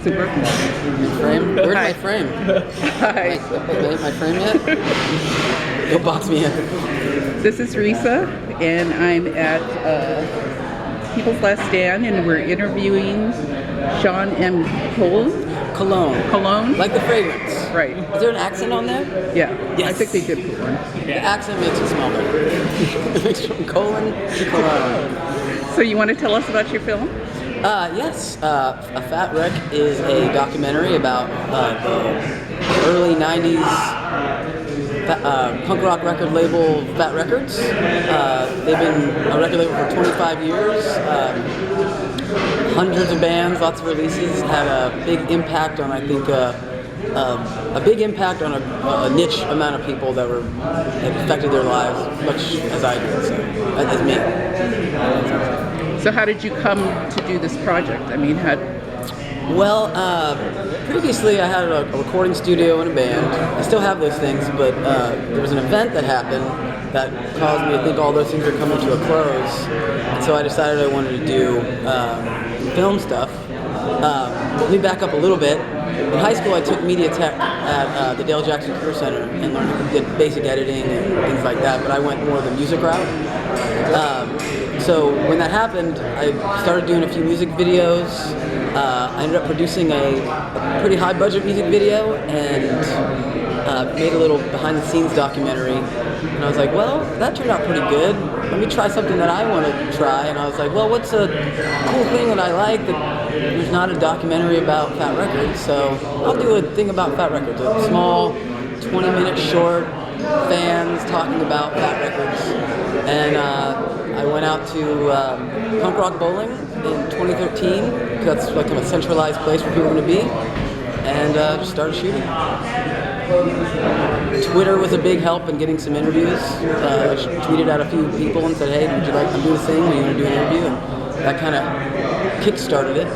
Super. Frame? Where's my frame? Hi. My frame yet? Go box me in. This is Risa, and I'm at People's Last Stand, and we're interviewing Shaun M. Colón. Cologne. Like the fragrance. Right. Is there an accent on there? Yeah. Yes. I think they did put one. The accent makes it smell better. It makes from colon to cologne. So you want to tell us about your film? Yes. A Fat Wreck is a documentary about the early 90s punk rock record label Fat Records. They've been a record label for 25 years. Hundreds of bands, lots of releases, had a big impact on, I think, a big impact on a niche amount of people that affected their lives, much as I did, so, as me. So how did you come to do this project? I mean, Well, previously I had a recording studio and a band. I still have those things, but there was an event that happened that caused me to think all those things are coming to a close. And so I decided I wanted to do film stuff. Let me back up a little bit. In high school, I took media tech at the Dale Jackson Career Center and did basic editing and things like that, but I went more the music route. So when that happened, I started doing a few music videos. I ended up producing a pretty high budget music video and made a little behind the scenes documentary. And I was like, well, that turned out pretty good. Let me try something that I want to try. And I was like, well, what's a cool thing that I like that there's not a documentary about Fat Records? So I'll do a thing about Fat Records, a small 20-minute short, fans talking about Fat Records. And I went out to Punk Rock Bowling in 2013, because that's like a centralized place for people to be, and just started shooting. Twitter was a big help in getting some interviews. I tweeted at a few people and said, hey, would you like, I'm doing this thing, are you going to do an interview? And that kind of kick-started it.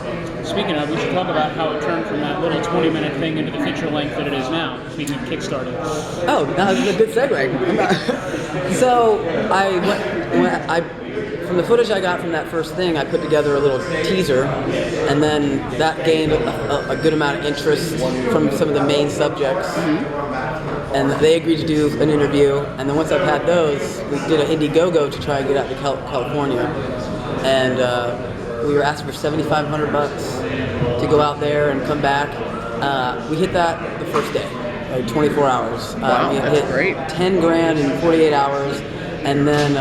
Speaking of, we should talk about how it turned from that little 20-minute thing into the feature length that it is now, speaking of Kickstarter. Oh, that was a good segue. So from the footage I got from that first thing, I put together a little teaser, and then that gained a good amount of interest from some of the main subjects. And they agreed to do an interview, and then once I've had those, we did an Indiegogo to try and get out to California. And we were asking for $7,500 to go out there and come back. We hit that the first day, like 24 hours. Wow, we that's hit great. 10 grand in 48 hours, and then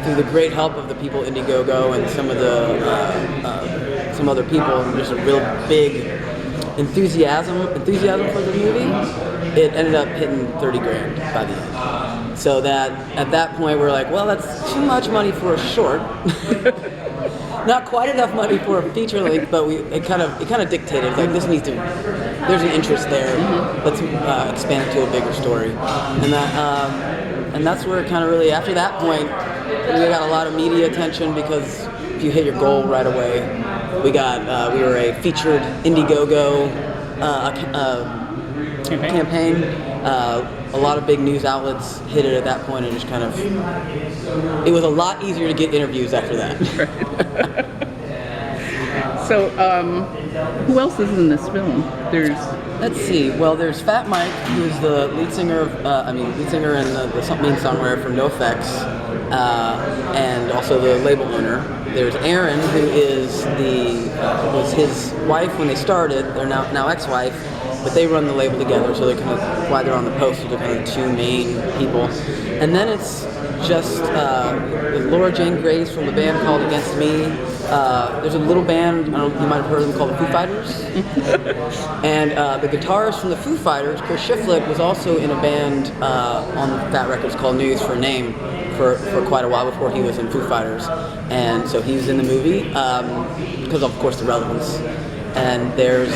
through the great help of the people at Indiegogo and some of the some other people, and just a real big enthusiasm for the movie, it ended up hitting 30 grand by the end. So that at that point we're like, well, that's too much money for a short. Not quite enough money for a feature length, but it kind of dictated, like, this needs to, there's an interest there. Let's expand it to a bigger story, and that's where it kind of really, after that point, we got a lot of media attention, because if you hit your goal right away, we were a featured Indiegogo campaign. A lot of big news outlets hit it at that point, and just kind of, it was a lot easier to get interviews after that. So, who else is in this film? Let's see. Well, there's Fat Mike, who's the lead singer and the main songwriter for NOFX, and also the label owner. There's Aaron, who was his wife when they started. They're now ex-wife, but they run the label together, so they're kind of why they're on the poster. They're kind of the two main people. And then it's just Laura Jane Grace from the band called Against Me. There's a little band, I don't know, you might have heard of them, called the Foo Fighters. And the guitarist from the Foo Fighters, Chris Shiflett, was also in a band on Fat Records called New Use for a Name for quite a while before he was in Foo Fighters. And so he was in the movie because of course the relevance. And there's,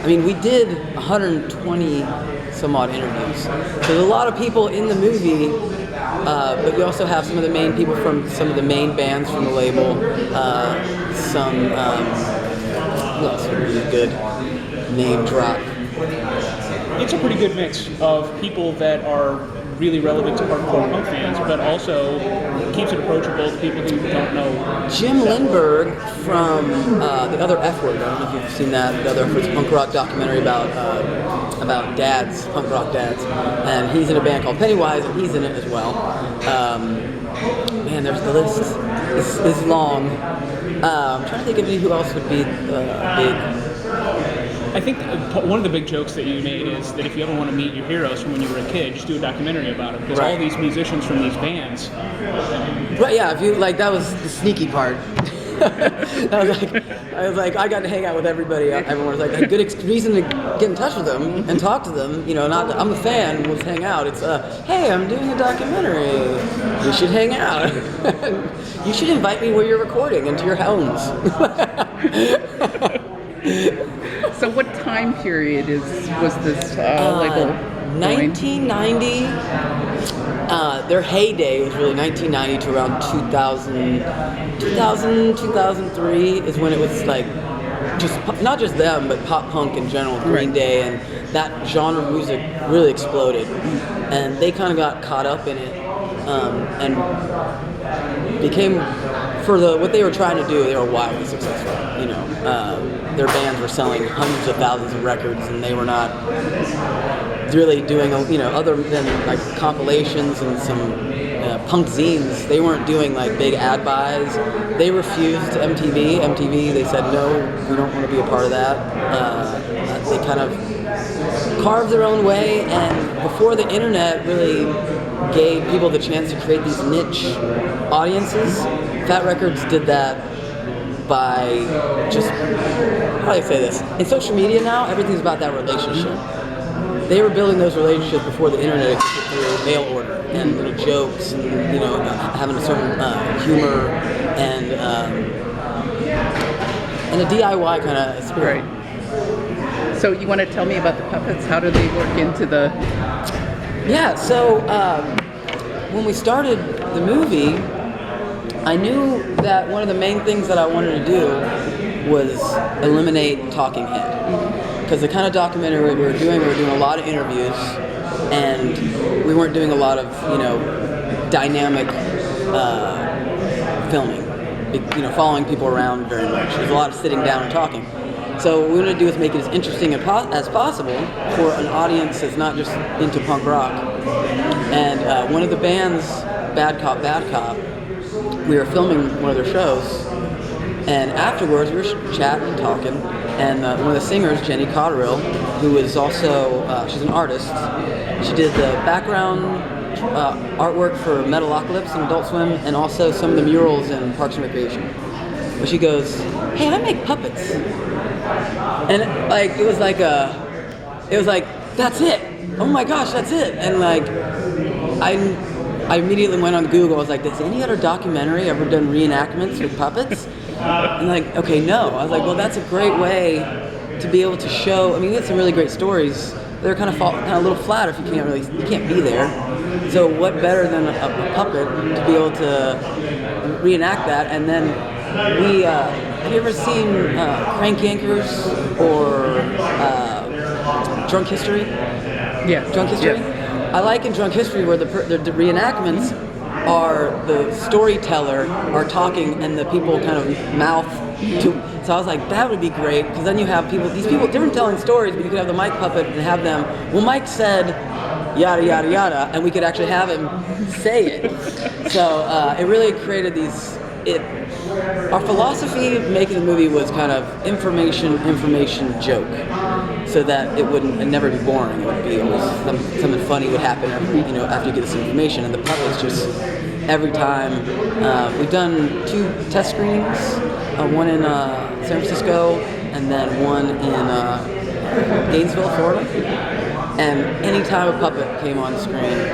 we did 120 some odd interviews. So there's a lot of people in the movie, but we also have some of the main people from some of the main bands from the label. Who else would be a good name drop? It's a pretty good mix of people that are really relevant to hardcore punk fans, but also keeps it approachable to people who don't know. Jim Lindberg from the Other F Word. I don't know if you've seen that. The Other F Word's a punk rock documentary about dads, punk rock dads, and he's in a band called Pennywise, and he's in it as well. Man, there's the list is long. I'm trying to think of who else would be big. I think one of the big jokes that you made is that if you ever want to meet your heroes from when you were a kid, just do a documentary about them, because all these musicians from these bands. Right? Yeah. If you like, that was the sneaky part. I was like, I got to hang out with everybody. Everyone was like, a good reason to get in touch with them and talk to them. You know, not that I'm a fan. Let's hang out. It's hey, I'm doing a documentary. We should hang out. You should invite me where you're recording into your homes. So what time period was this label? 1990. Their heyday was really 1990 to around 2003 is when it was like just not just them, but pop punk in general, Green Day, and that genre of music really exploded, and they kind of got caught up in it and became, for what they were trying to do, they were wildly successful. You know, their bands were selling hundreds of thousands of records, and they were not really doing, you know, other than like compilations and some punk zines. They weren't doing like big ad buys. They refused MTV. MTV, they said, no, we don't want to be a part of that. They kind of carved their own way, and before the internet really gave people the chance to create these niche audiences, Fat Records did that by just, how do I say this? In social media now, everything's about that relationship. They were building those relationships before the internet existed through mail order and little jokes and, you know, having a certain humor and a DIY kind of spirit. Right. So you want to tell me about the puppets? How do they work into the... Yeah, so when we started the movie, I knew that one of the main things that I wanted to do was eliminate talking head. Because the kind of documentary we were doing a lot of interviews, and we weren't doing a lot of, you know, dynamic filming, you know, following people around very much. There's a lot of sitting down and talking. So what we wanted to do is make it as interesting as possible for an audience that's not just into punk rock. And one of the bands, Bad Cop, we were filming one of their shows, and afterwards we were chatting and talking, and one of the singers, Jenny Cotterill, who is also, she's an artist, she did the background artwork for Metalocalypse and Adult Swim, and also some of the murals in Parks and Recreation. But she goes, hey, I make puppets. And like, it was like, that's it. Oh my gosh, that's it. And like, I immediately went on Google. I was like, has any other documentary ever done reenactments with puppets? And like, okay, no. I was like, well, that's a great way to be able to show. I mean, we had some really great stories. They're kind of a little flat if you can't be there. So what better than a puppet to be able to reenact that? And then we, have you ever seen Crank Yankers or Drunk History? Yes. Drunk History? Yes. I like in Drunk History where the reenactments are the storyteller are talking and the people kind of mouth to. So I was like, that would be great, because then you have these people different telling stories, but you could have the Mike puppet and have them, well, Mike said yada yada yada, and we could actually have him say it. So it really created these. Our philosophy of making the movie was kind of information joke, so that it would never be boring. It would be always something funny would happen after you get this information. And the puppets just every time. We've done 2 test screenings, one in San Francisco and then one in Gainesville, Florida. And anytime a puppet came on screen,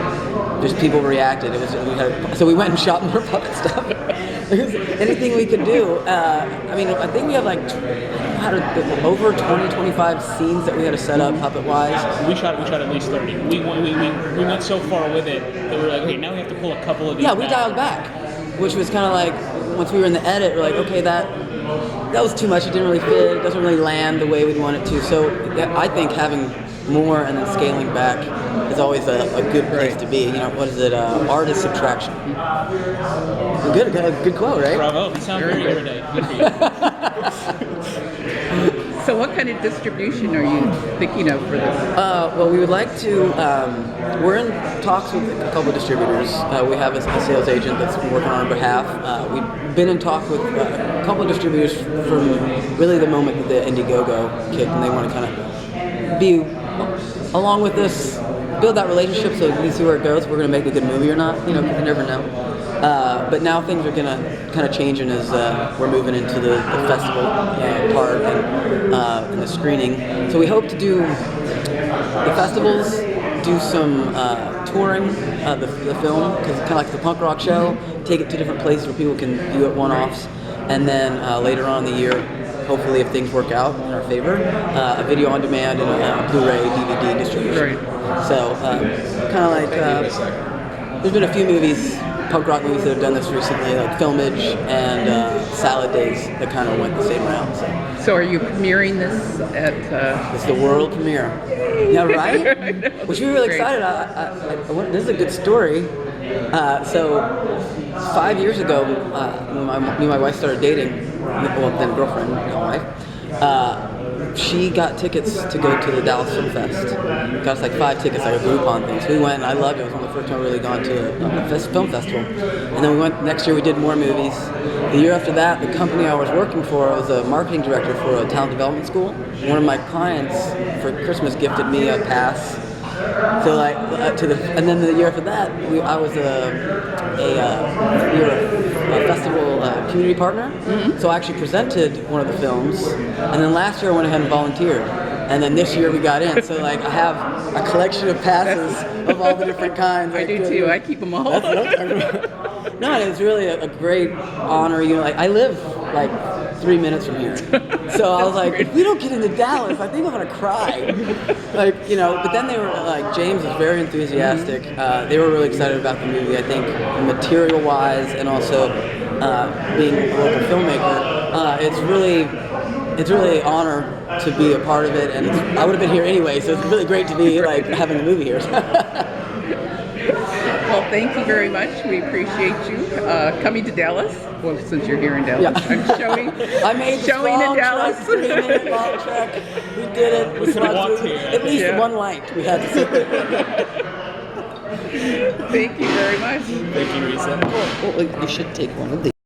just people reacted. So we went and shot more puppet stuff. Anything we could do. I mean, I think we have like over 20, 25 scenes that we had to set up puppet-wise. We shot at least 30. We went so far with it that we were like, okay, now we have to pull a couple of these. Yeah, we dialed back, which was kind of like, once we were in the edit, we're like, okay, that that was too much. It didn't really fit. It doesn't really land the way we'd want it to. So I think having more and then scaling back is always a good place to be. You know, what is it? Art is subtraction. Good quote, right? Bravo. You sound very erudite. Good for you. So what kind of distribution are you thinking of for this? Well, we would like to, we're in talks with a couple of distributors. We have a sales agent that's been working on our behalf. We've been in talk with a couple of distributors from really the moment that the Indiegogo kicked, and they want to kind of be along with this, build that relationship so we see where it goes. If we're going to make a good movie or not, you know, 'cause you never know. But now things are gonna kind of changing as we're moving into the festival part and the screening. So we hope to do the festivals, do some touring the film, because it's kind of like the punk rock show. Take it to different places where people can view it one-offs, and then later on in the year, hopefully if things work out in our favor, a video on demand and a Blu-ray DVD distribution. Right. So kind of like there's been a few movies, punk rock movies that have done this recently, like Filmage and Salad Days, that kind of went the same route. So are you premiering this at? It's the world premiere. Yeah, right? I know. We should be really Great. excited. This is a good story. So 5 years ago, when me and my wife started dating, well, then girlfriend, now wife, she got tickets to go to the Dallas Film Fest. Got us like 5 tickets, like a Groupon thing. So we went, and I loved it. It was one of the first time I really gone to a film festival. And then we went, next year we did more movies. The year after that, the company I was working for, I was a marketing director for a talent development school. One of my clients for Christmas gifted me a pass. So like and then the year after that, I was we were a festival community partner. Mm-hmm. So I actually presented one of the films, and then last year I went ahead and volunteered, and then this year we got in. So like I have a collection of passes of all the different kinds. I do too. I keep them all. That's what I'm talking about. No, it's really a great honor. You know, like I live like 3 minutes from here. So I was like, if we don't get into Dallas, I think I'm gonna cry. Like, you know, but then they were like, James was very enthusiastic. They were really excited about the movie. I think material-wise and also being a local filmmaker, it's really an honor to be a part of it. And I would have been here anyway, so it's really great to be like having the movie here. Well, thank you very much. We appreciate you coming to Dallas. Well, since you're here in Dallas, Yeah. I'm showing. I made the showing long in Dallas. trek, 3-minute long trek. We did it. We walked here. At least Yeah. one light we had to sit there. Thank you very much. Thank you, Risa. Well, you should take one of these.